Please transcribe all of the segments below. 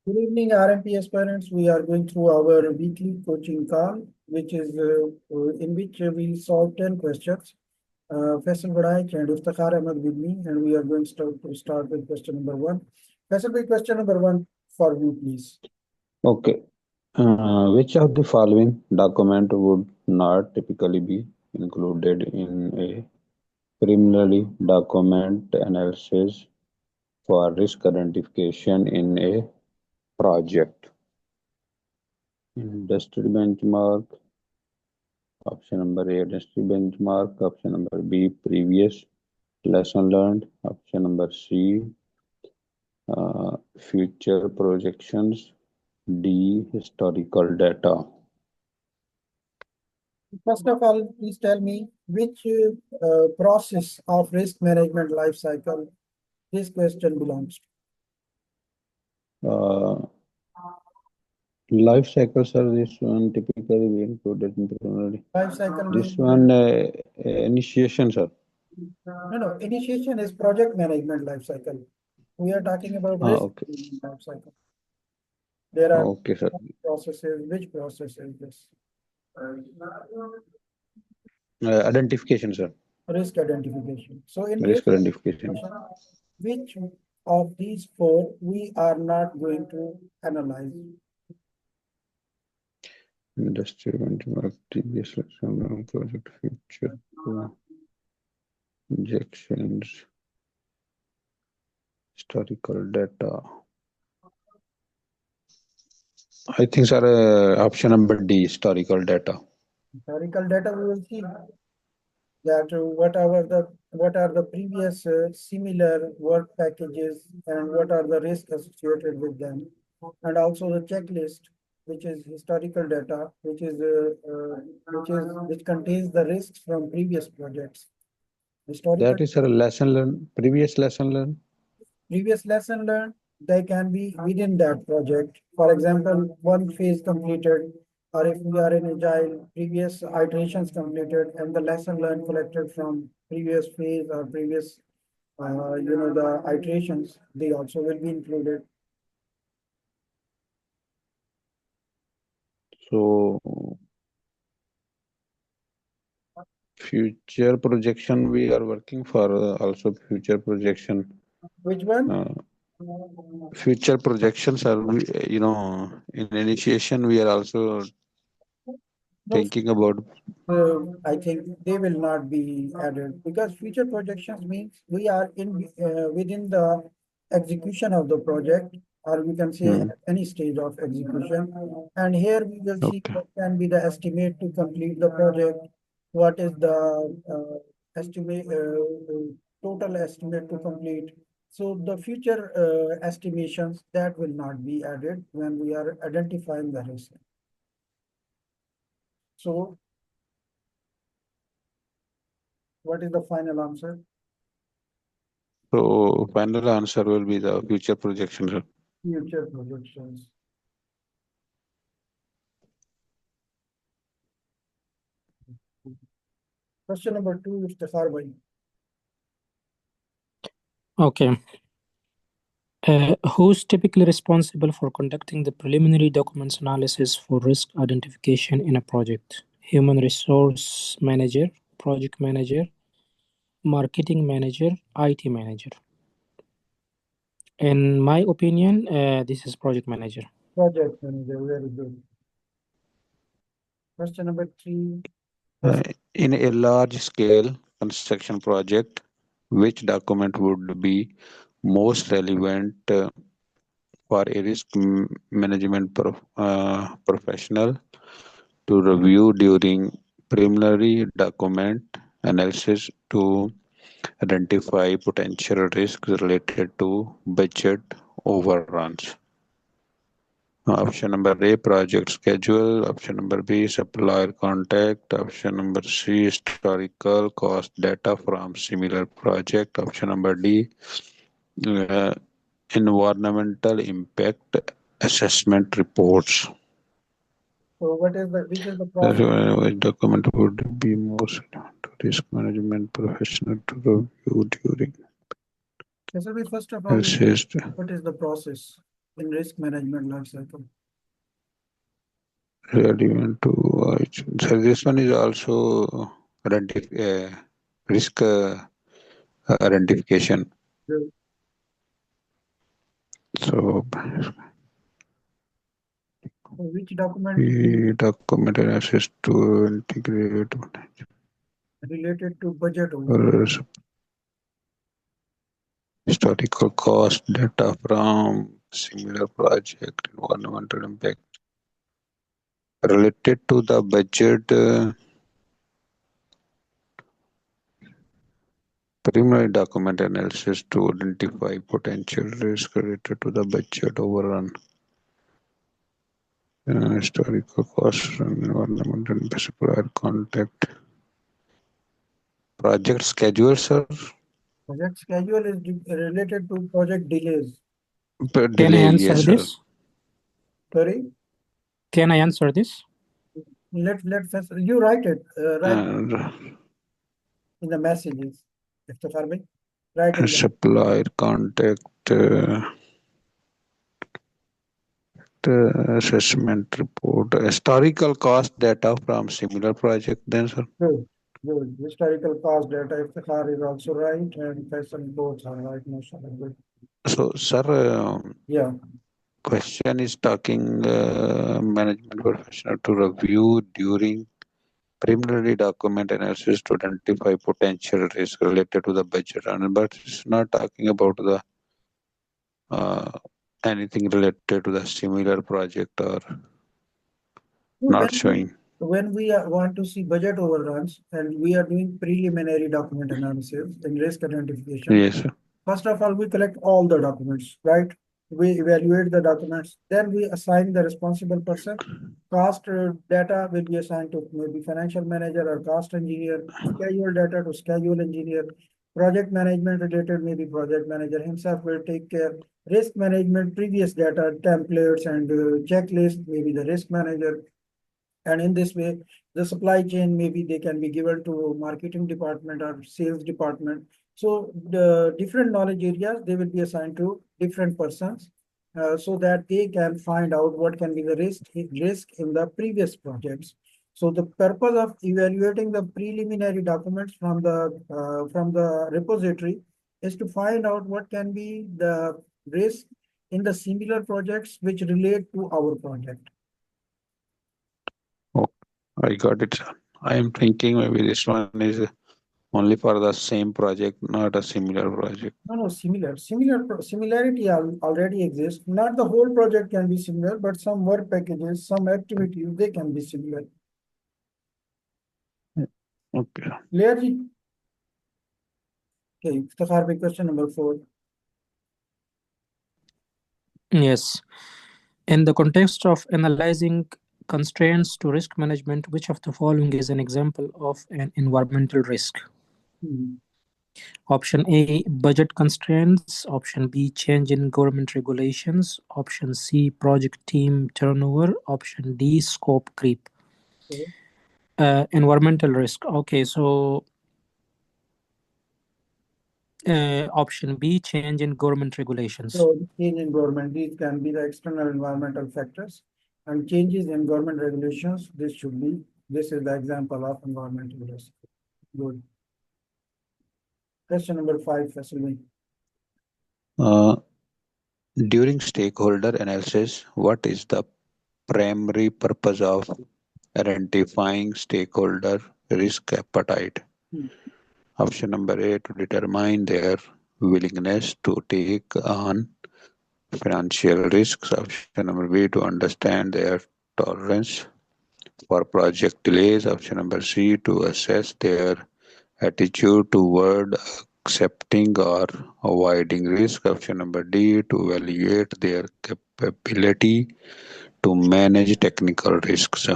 Good evening, RMP aspirants. We are going through our weekly coaching call, which is in which we solve 10 questions. Faisal Badaich and Iftikhar Ahmed with me, and we are going to start with question number one. Faisal, with question number one for you, please. Okay. Which of the following document would not typically be included in a preliminary document analysis for risk identification in a project? Industry benchmark, option number A, industry benchmark, option number B, previous lesson learned, option number C, future projections, D, historical data. First of all, please tell me which process of risk management life cycle this question belongs to. Life cycles are this one typically we included in preliminary. Life cycle This means one initiation, sir. no. Initiation is project management life cycle. We are talking about risk Okay. life cycle. There are Okay, sir. processes. Which process is this? Identification, sir. Risk identification. So in Risk risk identification. which of these four we are not going to analyze? Industry benchmark, previous lesson, project future, injections, historical data. I think, sir, option number D, historical data. Historical data, we will see that what are the previous similar work packages and what are the risks associated with them, and also the checklist, which is historical data, which contains the risks from previous projects. Historical That is, sir, lesson learned, previous lesson learned. previous lesson learned, they can be within that project. For example, one phase completed, or if we are in agile, previous iterations completed, and the lesson learned collected from previous phase or previous, the iterations, they also will be included. So future projection we are working for also future projection. Which one? Future projections are in initiation we are also thinking about. I think they will not be added because future projections means we are in within the execution of the project, or we can say at any stage of execution. And here we will see Okay. what can be the estimate to complete the project, what is the estimate total estimate to complete. So the future estimations that will not be added when we are identifying the risk. So what is the final answer? So final answer will be the future projection, sir. Future projections. Question number two, Iftikhar bhai. Okay. Who's typically responsible for conducting the preliminary documents analysis for risk identification in a project? Human resource manager, project manager, marketing manager, IT manager. In my opinion, this is project manager. Project manager, very good. Question number three. In a large scale construction project, which document would be most relevant for a risk management professional to review during preliminary document analysis to identify potential risks related to budget overruns? Option number A, project schedule. Option number B, supplier contact. Option number C, historical cost data from similar project. Option number D, uh, environmental impact assessment reports. So which is the process? Which document would be most relevant to risk management professional to review during This will be first of all, assessed? what is the process? in risk management life cycle? Relevant to so this one is also risk identification. Good. So So which document we document analysis to integrate related to budget overrun? historical cost data from similar project, environmental impact related to the budget. Preliminary document analysis to identify potential risk related to the budget overrun. Historical costs and environmental impact, supplier contact. Project schedule, sir. Project schedule is related to project delays. Can I Delay, answer yes, sir. this? Sorry, Can I answer this? let's you write it right And in the messages. Iftikhar bhai, write in the supplier contact. Assessment report, historical cost data from similar project. Then, sir. good. Good. Historical cost data. Iftikhar is also right, and Faisal both are right. Mashallah. Good. So, sir, Yeah. question is talking management professional to review during preliminary document analysis to identify potential risk related to the budget, but it's not talking about the anything related to the similar project or not showing. When we want to see budget overruns and we are doing preliminary document analysis and risk identification, Yes, sir. first of all, we collect all the documents, right? We evaluate the documents, then we assign the responsible person. Cost data will be assigned to maybe financial manager or cost engineer, schedule data to schedule engineer, project management related, maybe project manager himself will take care. Risk management, previous data, templates and checklist, maybe the risk manager. And in this way, the supply chain, maybe they can be given to marketing department or sales department. So the different knowledge areas, they will be assigned to different persons so that they can find out what can be the risk in the previous projects. So the purpose of evaluating the preliminary documents from the repository is to find out what can be the risk in the similar projects which relate to our project. Oh, I got it, sir. I am thinking maybe this one is only for the same project, not a similar project. No, similarity already exists. Not the whole project can be similar, but some work packages, some activities, they can be similar. Okay. Clearly. Okay, Iftikhar bhai, question number 4. Yes. In the context of analyzing constraints to risk management, which of the following is an example of an environmental risk? Option A, budget constraints. Option B, change in government regulations. Option C, project team turnover. Option D, scope creep. Environmental risk. Okay, so option B, change in government regulations. So change in government, these can be the external environmental factors and changes in government regulations. This is the example of environmental risk. Good. Question number 5, Faisal bhai. During stakeholder analysis, what is the primary purpose of identifying stakeholder risk appetite? Option number A, to determine their willingness to take on financial risks. Option number B, to understand their tolerance for project delays. Option number C, to assess their attitude toward accepting or avoiding risk. Option number D, to evaluate their capability to manage technical risks.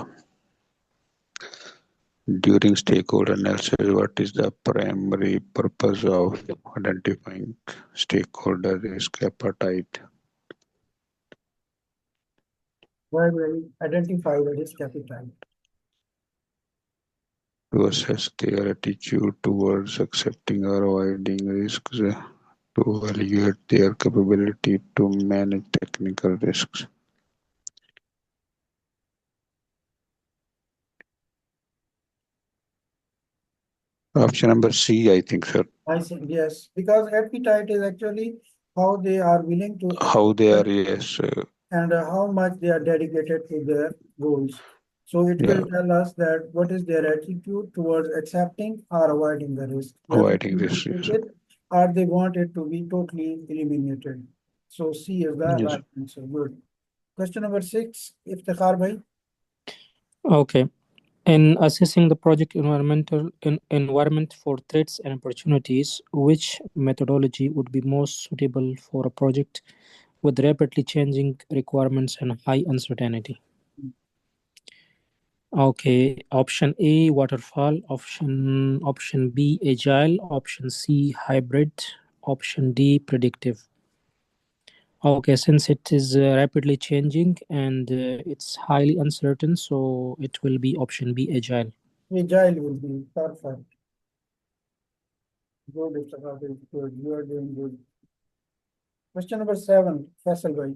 During stakeholder analysis, what is the primary purpose of identifying stakeholder risk appetite? Why will identify the risk appetite? To assess their attitude towards accepting or avoiding risks. to evaluate their capability to manage technical risks. Option number C, I think, sir. I think yes, because appetite is actually how they are willing to How they are, accept yes, and how much they are dedicated to their goals. So it yeah, will tell us that what is their attitude towards accepting or avoiding the risk, whether avoiding they will this take risk. it or they want it to be totally eliminated. So C is the Yes. right answer. Good. Question number 6, Iftikhar bhai. Okay. In assessing the project environment for threats and opportunities, which methodology would be most suitable for a project with rapidly changing requirements and high uncertainty? Okay, option A, waterfall, option B, agile, option C, hybrid, option D, predictive. Okay, since it is rapidly changing and it's highly uncertain, so it will be option B, agile. Agile will be perfect. Good, Iftikhar bhai. Good. You are doing good. Question number 7, Faisal bhai.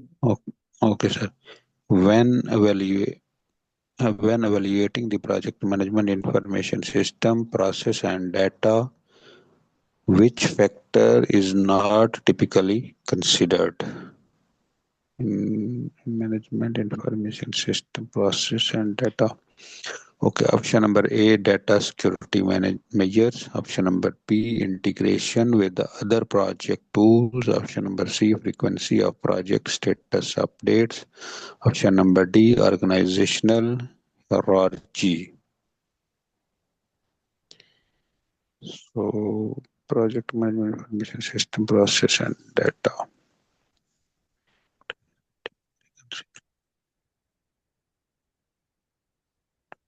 Okay, sir. When evaluating the project management information system, process, and data, which factor is not typically considered in management information system, process, and data? Okay, option number A, data security measures. Option number B, integration with the other project tools. Option number C, frequency of project status updates. Option number D, organizational hierarchy. So, project management information system, process, and data.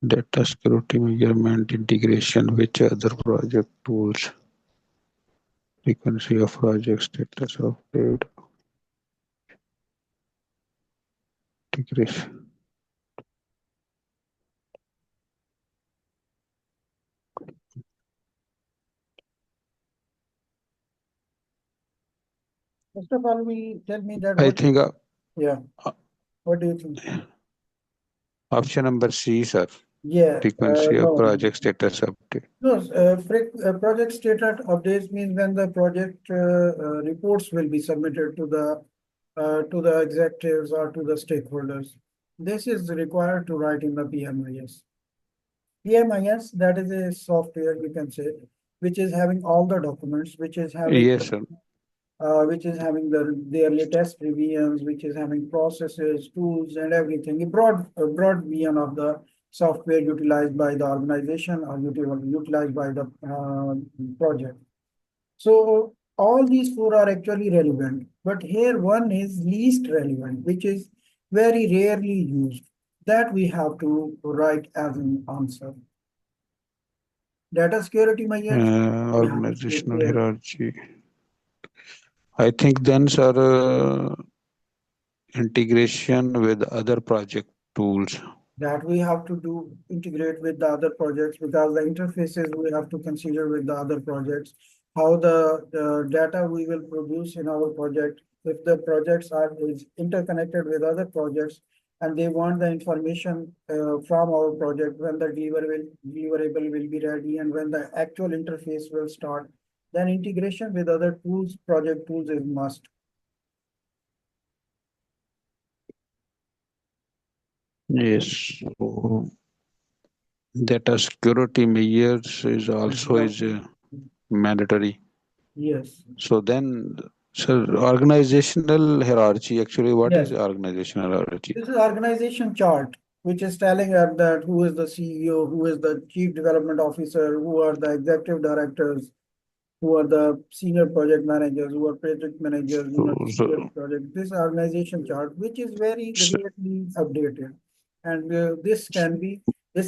Data security measurement, integration with other project tools, frequency of project status update, integration. First of all, we tell me that I what, think yeah, uh, what do you think? option number C, sir. Yeah, Frequency of no. project status update. No, project status updates means when the project reports will be submitted to the executives or to the stakeholders. This is required to write in the PMIS. PMIS, that is a software you can say, which is having all the documents, Yes, sir. which is having their latest revisions, which is having processes, tools, and everything. A broad vision of the software utilized by the organization or utilized by the project. So all these four are actually relevant, but here one is least relevant, which is very rarely used. That we have to write as an answer. Data security measures, we have to take Organizational care hierarchy. I think then, sir, integration with other project tools. that we have to do integrate with the other projects because the interfaces we have to consider with the other projects, how the data we will produce in our project, if the projects are is interconnected with other projects and they want the information from our project when the deliverable will be ready and when the actual interface will start, then integration with other tools, project tools is must. Yes. So data security measures is also is mandatory. Yes. So then, sir, organizational hierarchy. Actually, what is Yes. organizational hierarchy? This is organization chart, which is telling us that who is the CEO, who is the chief development officer, who are the executive directors, who are the senior project managers, who are project managers in a particular So, project. This organization chart, which is very so, rarely updated. And this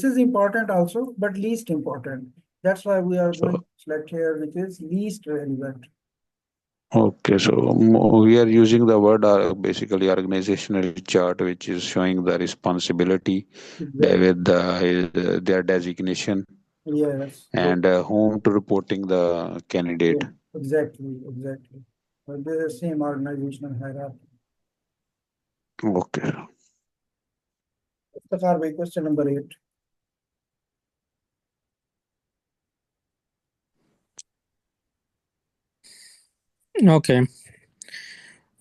is important also, but least important. That's why we are going so to select here, which is least relevant. okay. So we are using the word basically organizational chart, which is showing the responsibility Exactly. with their designation Yes. Good. and whom to reporting the Yeah. candidate. Exactly. Exactly. The same organizational hierarchy. Okay. Iftikhar bhai, question number 8. Okay.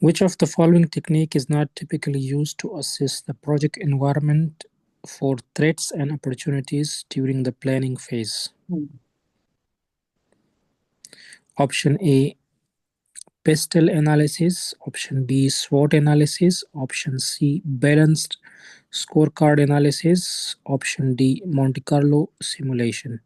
Which of the following technique is not typically used to assess the project environment for threats and opportunities during the planning phase? Option A, PESTEL analysis. Option B, SWOT analysis. Option C, balanced scorecard analysis. Option D, Monte Carlo simulation.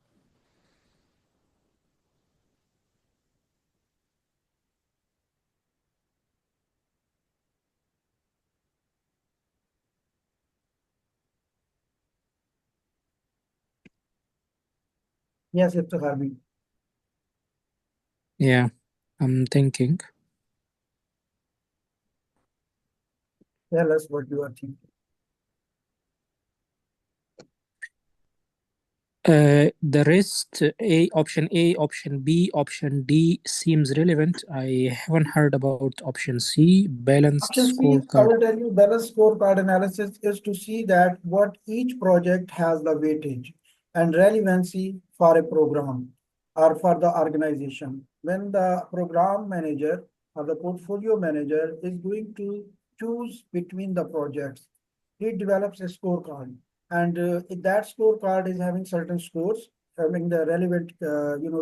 Yes, Iftikhar bhai. Yeah, I'm thinking. Tell us what you are thinking. The rest, option A, option B, option D seems relevant. I haven't heard about option C, balanced Option C, I scorecard. will tell you, balanced scorecard analysis is to see that what each project has the weightage and relevancy for a program or for the organization. When the program manager or the portfolio manager is going to choose between the projects, he develops a scorecard, and that scorecard is having certain scores, having the relevant,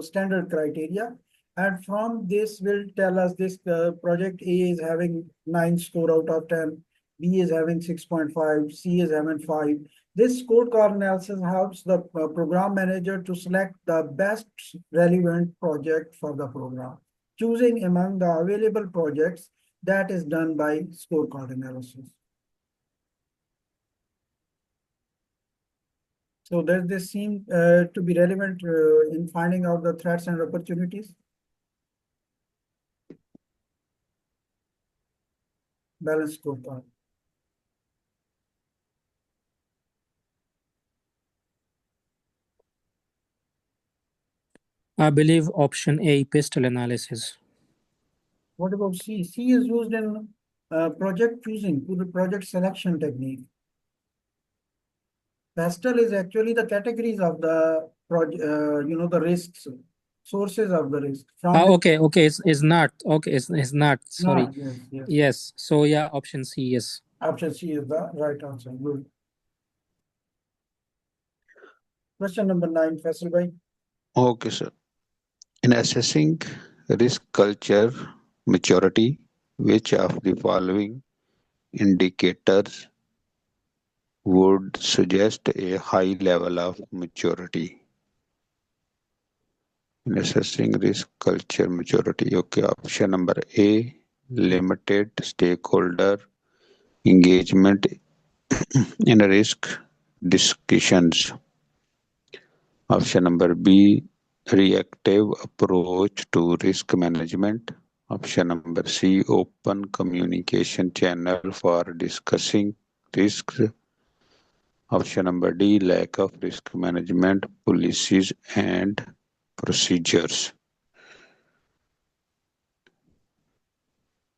standard criteria. And from this will tell us this project A is having 9 score out of 10, B is having 6.5, C is having 5. This scorecard analysis helps the program manager to select the best relevant project for the program. Choosing among the available projects, that is done by scorecard analysis. So does this seem to be relevant in finding out the threats and opportunities? Balanced scorecard. I believe option A, PESTEL analysis. What about C? C is used in project choosing, to the project selection technique. PESTEL is actually the categories of the project, the risks, sources of the risk. Okay, it's not. Okay, it's not. Sorry. Yes. Yes. So yeah, option C, yes. Option C is the right answer. Good. Question number 9, Faisal bhai. Okay, sir. In assessing risk culture maturity, which of the following indicators would suggest a high level of maturity? In assessing risk culture maturity. Okay, option number A, limited stakeholder engagement in risk discussions. Option number B, reactive approach to risk management. Option number C, open communication channel for discussing risks. Option number D, lack of risk management policies and procedures.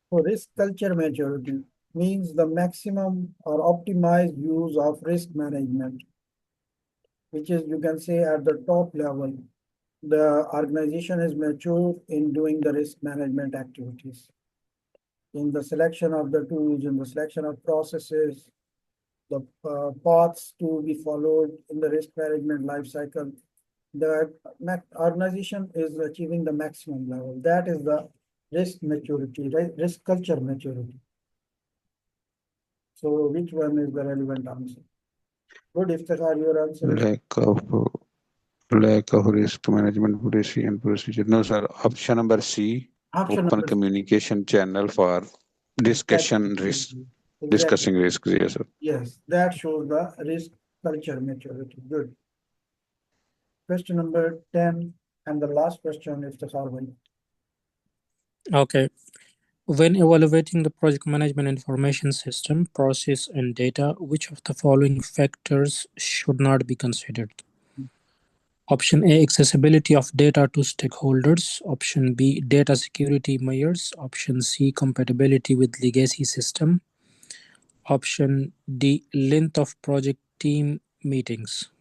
So risk culture maturity means the maximum or optimized use of risk management, which is, you can say, at the top level. The organization is mature in doing the risk management activities, in the selection of the tools, in the selection of processes, the paths to be followed in the risk management life cycle. The organization is achieving the maximum level. That is the risk maturity, right? Risk culture maturity. So which one is the relevant answer? Good, Iftikhar, your answer is Lack of risk management policy and procedure. No, sir. Option number C, option open number C. communication channel for discussion risk. Exactly. Discussing risks. Yes, sir. Yes, that shows the risk culture maturity. Good. Question number 10 and the last question is the following. Okay. When evaluating the project management information system, process, and data, which of the following factors should not be considered? Option A, accessibility of data to stakeholders. Option B, data security measures. Option C, compatibility with legacy system. Option D, length of project team meetings.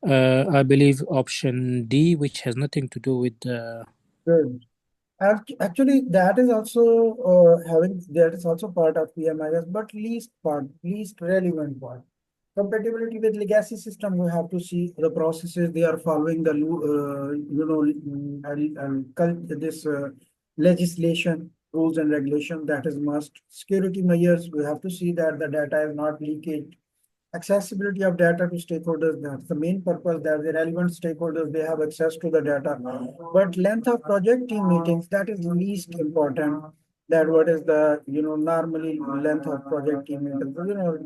I believe option D, which has nothing to do with the... Good. Actually, that is also that is also part of PMIS, but least relevant part. Compatibility with legacy system, we have to see the processes they are following, the this legislation, rules and regulation, that is must. Security measures, we have to see that the data is not leakage. Accessibility of data to stakeholders, that's the main purpose, that the relevant stakeholders, they have access to the data. But length of project team meetings, that is least important. That what is the, normally length of project team meetings.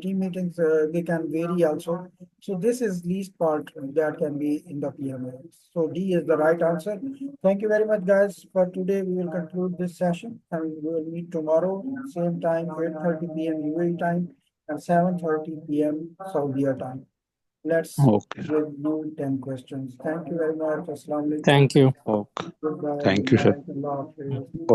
Team meetings, they can vary also. So this is least part that can be in the PMA. So D is the right answer. Thank you very much, guys. For today, we will conclude this session and we will meet tomorrow, same time, 8:30 p.m. UAE time and 7:30 p.m. Saudi time. Let's Okay, sir. review 10 questions. Thank you very much. Assalamu alaikum. Thank you. Okay. Goodbye. Thank Good you, sir. night. Allah Hafiz.